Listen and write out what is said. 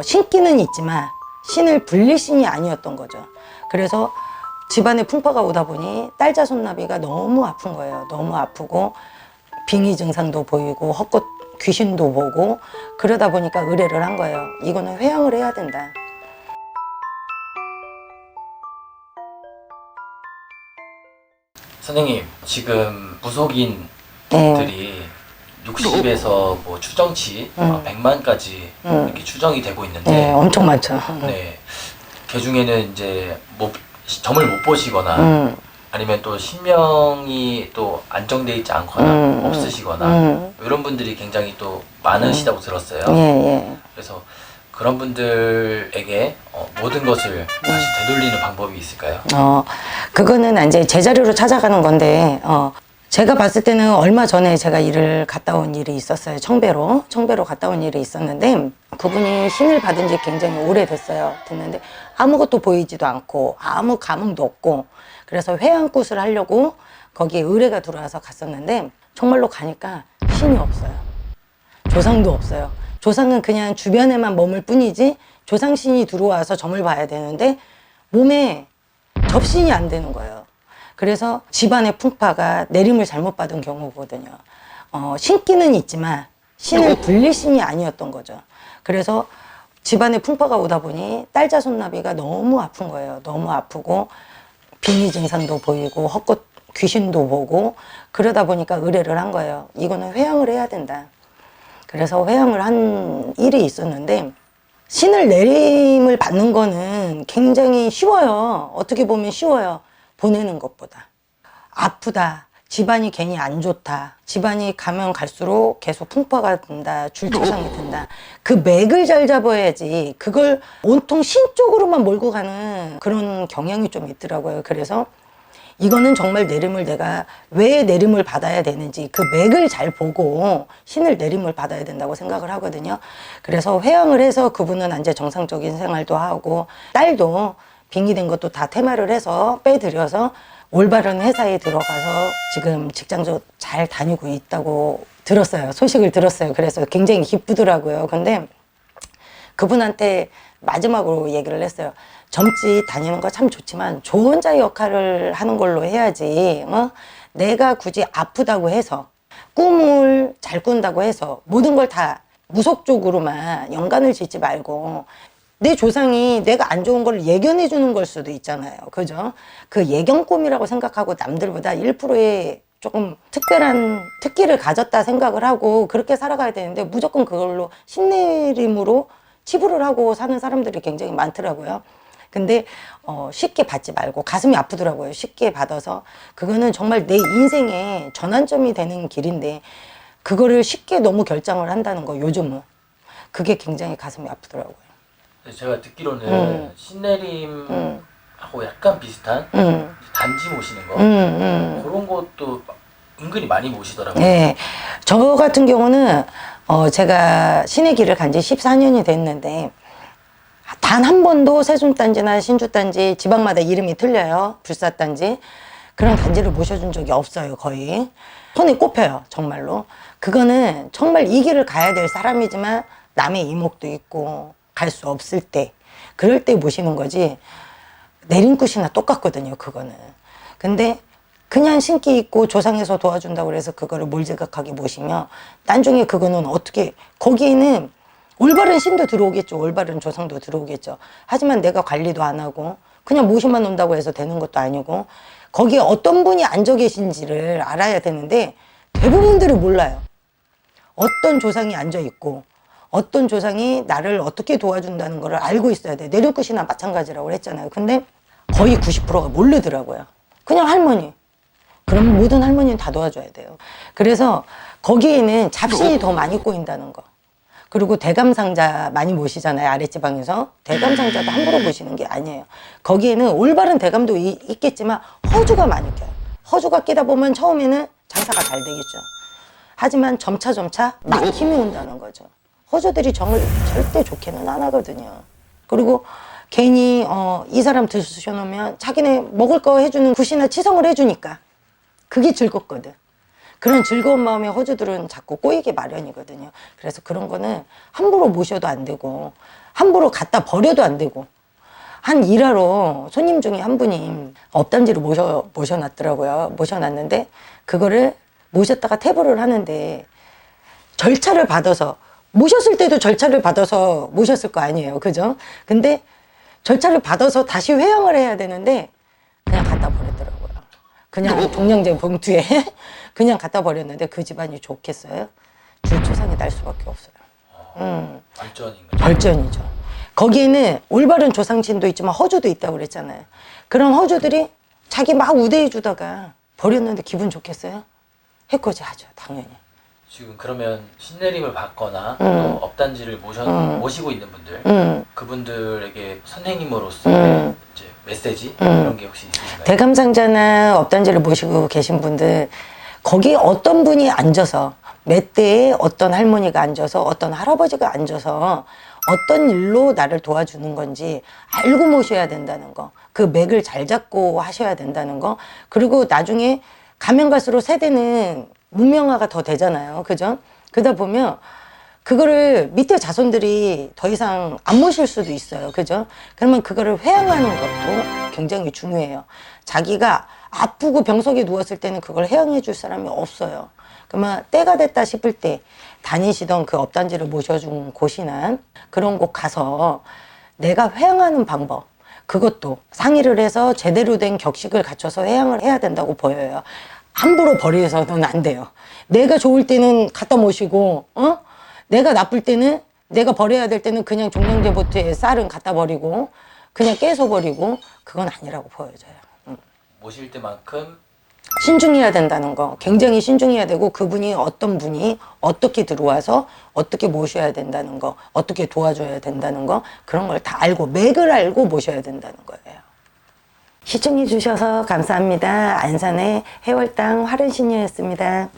신기는 있지만 신을 불릴 신이 아니었던 거죠. 그래서 집안에 풍파가 오다 보니 딸자 손나비가 너무 아픈 거예요. 너무 아프고 빙의 증상도 보이고 헛것 귀신도 보고, 그러다 보니까 의뢰를 한 거예요. 이거는 회양을 해야 된다. 선생님, 지금 무속인들이 네. 60에서 뭐 추정치 100만까지 이렇게 추정이 되고 있는데, 네, 엄청 많죠. 네, 그 중에는 이제 점을 못 보시거나 아니면 또 신명이 또 안정돼 있지 않거나 없으시거나 이런 분들이 굉장히 또 많으시다고 들었어요. 예. 그래서 그런 분들에게 모든 것을 다시 되돌리는 방법이 있을까요? 그거는 이제 제자리로 찾아가는 건데, 제가 봤을 때는 얼마 전에 제가 일을 갔다 온 일이 있었어요. 청배로 갔다 온 일이 있었는데, 그분이 신을 받은 지 굉장히 오래됐어요. 됐는데 아무것도 보이지도 않고 아무 감흥도 없고, 그래서 회양굿을 하려고 거기에 의뢰가 들어와서 갔었는데, 정말로 가니까 신이 없어요. 조상도 없어요. 조상은 그냥 주변에만 머물 뿐이지 조상신이 들어와서 점을 봐야 되는데 몸에 접신이 안 되는 거예요. 그래서 집안의 풍파가 내림을 잘못 받은 경우거든요. 신기는 있지만 신을 불릴 신이 아니었던 거죠. 그래서 집안에 풍파가 오다 보니 딸자 손나비가 너무 아픈 거예요. 너무 아프고 빙의 증상도 보이고 헛것 귀신도 보고, 그러다 보니까 의뢰를 한 거예요. 이거는 회양을 해야 된다. 그래서 회양을 한 일이 있었는데, 신을 내림을 받는 거는 굉장히 쉬워요. 어떻게 보면 쉬워요. 보내는 것보다. 아프다, 집안이 괜히 안 좋다, 집안이 가면 갈수록 계속 풍파가 든다, 줄초상이 든다, 그 맥을 잘 잡아야지 그걸 온통 신 쪽으로만 몰고 가는 그런 경향이 좀 있더라고요. 그래서 이거는 정말 내림을 내가 왜 내림을 받아야 되는지 그 맥을 잘 보고 신을 내림을 받아야 된다고 생각을 하거든요. 그래서 회양을 해서 그분은 이제 정상적인 생활도 하고, 딸도 빙의된 것도 다 퇴마를 해서 빼드려서 올바른 회사에 들어가서 지금 직장도 잘 다니고 있다고 들었어요. 소식을 들었어요. 그래서 굉장히 기쁘더라고요. 근데 그분한테 마지막으로 얘기를 했어요. 점집 다니는 거 참 좋지만 조언자 역할을 하는 걸로 해야지, 내가 굳이 아프다고 해서 꿈을 잘 꾼다고 해서 모든 걸 다 무속적으로만 연관을 짓지 말고, 내 조상이 내가 안 좋은 걸 예견해 주는 걸 수도 있잖아요. 그죠? 그 예견 꿈이라고 생각하고 남들보다 1%의 조금 특별한 특기를 가졌다 생각을 하고 그렇게 살아가야 되는데, 무조건 그걸로 신내림으로 치부를 하고 사는 사람들이 굉장히 많더라고요. 근데 쉽게 받지 말고, 가슴이 아프더라고요. 쉽게 받아서. 그거는 정말 내 인생의 전환점이 되는 길인데 그거를 쉽게 너무 결정을 한다는 거, 요즘은 그게 굉장히 가슴이 아프더라고요. 제가 듣기로는 신내림하고 약간 비슷한 단지 모시는 거, 그런 것도 은근히 많이 모시더라고요. 네, 저 같은 경우는 제가 신의 길을 간 지 14년이 됐는데 단 한 번도 세순단지나 신주단지, 지방마다 이름이 틀려요. 불사단지, 그런 단지를 모셔준 적이 없어요. 거의 손에 꼽혀요. 정말로. 그거는 정말 이 길을 가야 될 사람이지만 남의 이목도 있고 갈 수 없을 때, 그럴 때 모시는 거지, 내림굿이나 똑같거든요. 그거는. 근데 그냥 신기 있고 조상에서 도와준다고 그래서 그거를 몰지각하게 모시면 나중에 그거는 어떻게, 거기에는 올바른 신도 들어오겠죠. 올바른 조상도 들어오겠죠. 하지만 내가 관리도 안 하고 그냥 모시만 온다고 해서 되는 것도 아니고, 거기에 어떤 분이 앉아 계신지를 알아야 되는데 대부분들이 몰라요. 어떤 조상이 앉아 있고 어떤 조상이 나를 어떻게 도와준다는 걸 알고 있어야 돼. 내림굿이나 마찬가지라고 했잖아요. 근데 거의 90%가 모르더라고요. 그냥 할머니. 그럼 모든 할머니는 다 도와줘야 돼요. 그래서 거기에는 잡신이 더 많이 꼬인다는 거. 그리고 대감상자 많이 모시잖아요. 아랫지방에서. 대감상자도 함부로 모시는 게 아니에요. 거기에는 올바른 대감도 있겠지만 허주가 많이 껴요. 허주가 끼다 보면 처음에는 장사가 잘 되겠죠. 하지만 점차 막힘이 온다는 거죠. 허주들이 정을 절대 좋게는 안 하거든요. 그리고 괜히 이 사람 드셔놓으면 자기네 먹을 거 해주는 굿이나 치성을 해주니까 그게 즐겁거든. 그런 즐거운 마음의 허주들은 자꾸 꼬이기 마련이거든요. 그래서 그런 거는 함부로 모셔도 안 되고 함부로 갖다 버려도 안 되고. 한 일하러 손님 중에 한 분이 업단지를 모셔놨더라고요. 모셔놨는데 그거를 모셨다가 퇴보를 하는데 절차를 받아서, 모셨을 때도 절차를 받아서 모셨을 거 아니에요. 그죠? 근데 절차를 받아서 다시 회항을 해야 되는데 그냥 갖다 버리더라고요. 그냥 종량제 봉투에 그냥 갖다 버렸는데 그 집안이 좋겠어요? 줄초상이 날 수밖에 없어요. 발전인 거죠. 발전이죠. 거기에는 올바른 조상신도 있지만 허주도 있다고 그랬잖아요. 그런 허주들이 자기 막 우대해 주다가 버렸는데 기분 좋겠어요? 해코지 하죠, 당연히. 지금 그러면 신내림을 받거나 또 업단지를 모시고 있는 분들, 그분들에게 선생님으로서 이제 메시지 이런 게 혹시 있으신가요? 대감상자나 업단지를 모시고 계신 분들, 거기 어떤 분이 앉아서, 맷대에 어떤 할머니가 앉아서, 어떤 할아버지가 앉아서 어떤 일로 나를 도와주는 건지 알고 모셔야 된다는 거, 그 맥을 잘 잡고 하셔야 된다는 거. 그리고 나중에 가면 갈수록 세대는 문명화가 더 되잖아요. 그죠? 그러다 보면 그거를 밑에 자손들이 더 이상 안 모실 수도 있어요. 그죠? 그러면 그거를 회항하는 것도 굉장히 중요해요. 자기가 아프고 병석에 누웠을 때는 그걸 회항해 줄 사람이 없어요. 그러면 때가 됐다 싶을 때 다니시던 그 업단지를 모셔준 곳이나 그런 곳 가서 내가 회항하는 방법, 그것도 상의를 해서 제대로 된 격식을 갖춰서 회항을 해야 된다고 보여요. 함부로 버려서는 안 돼요. 내가 좋을 때는 갖다 모시고, 내가 나쁠 때는, 내가 버려야 될 때는 그냥 종량제 보트에 쌀은 갖다 버리고 그냥 깨서 버리고, 그건 아니라고 보여져요. 모실 때만큼 신중해야 된다는 거, 굉장히 신중해야 되고, 그분이 어떤 분이 어떻게 들어와서 어떻게 모셔야 된다는 거, 어떻게 도와줘야 된다는 거, 그런 걸 다 알고, 맥을 알고 모셔야 된다는 거예요. 시청해 주셔서 감사합니다. 안산의 해월당 화른신녀였습니다.